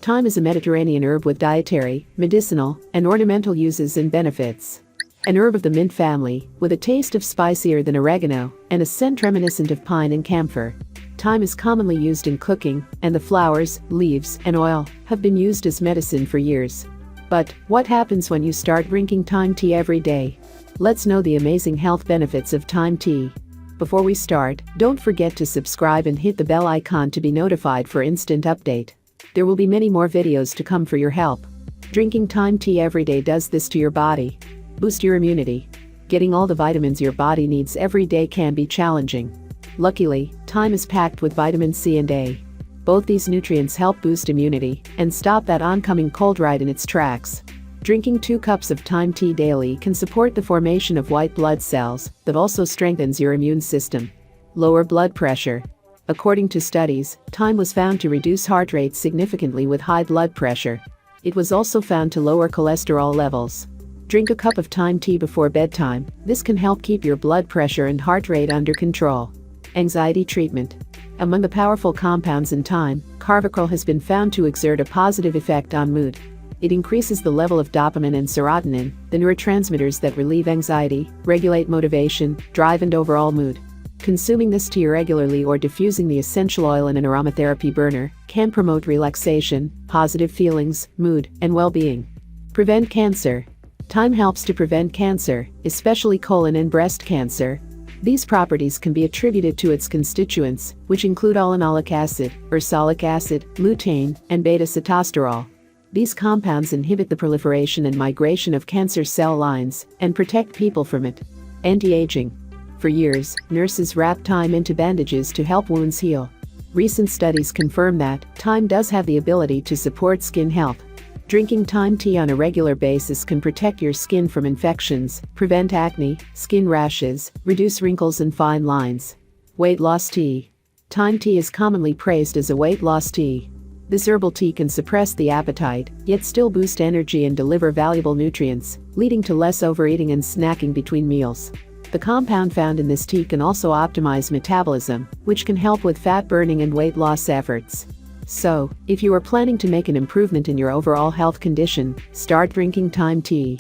Thyme is a Mediterranean herb with dietary, medicinal, and ornamental uses and benefits. An herb of the mint family, with a taste of spicier than oregano and a scent reminiscent of pine and camphor. Thyme is commonly used in cooking, and the flowers, leaves, and oil have been used as medicine for years. But what happens when you start drinking thyme tea every day? Let's know the amazing health benefits of thyme tea. Before we start, don't forget to subscribe and hit the bell icon to be notified for instant update. There will be many more videos to come for your help. Drinking thyme tea every day does this to your body. Boost your immunity. Getting all the vitamins your body needs every day can be challenging. Luckily, thyme is packed with vitamin C and A. Both these nutrients help boost immunity and stop that oncoming cold right in its tracks. Drinking 2 cups of thyme tea daily can support the formation of white blood cells that also strengthens your immune system. Lower blood pressure. According to studies, thyme was found to reduce heart rate significantly with high blood pressure. It was also found to lower cholesterol levels. Drink a cup of thyme tea before bedtime. This can help keep your blood pressure and heart rate under control. Anxiety treatment. Among the powerful compounds in thyme, carvacrol has been found to exert a positive effect on mood. It increases the level of dopamine and serotonin, the neurotransmitters that relieve anxiety, regulate motivation, drive and overall mood. Consuming this tea regularly or diffusing the essential oil in an aromatherapy burner can promote relaxation, positive feelings, mood, and well-being. Prevent cancer. Thyme helps to prevent cancer, especially colon and breast cancer. These properties can be attributed to its constituents, which include olenolic acid, ursolic acid, lutein, and beta-sitosterol. These compounds inhibit the proliferation and migration of cancer cell lines and protect people from it. Anti-aging. For years, nurses wrapped thyme into bandages to help wounds heal. Recent studies confirm that thyme does have the ability to support skin health. Drinking thyme tea on a regular basis can protect your skin from infections, prevent acne, skin rashes, reduce wrinkles and fine lines. Weight loss tea. Thyme tea is commonly praised as a weight loss tea. This herbal tea can suppress the appetite, yet still boost energy and deliver valuable nutrients, leading to less overeating and snacking between meals. The compound found in this tea can also optimize metabolism, which can help with fat burning and weight loss efforts. So, if you are planning to make an improvement in your overall health condition, start drinking thyme tea.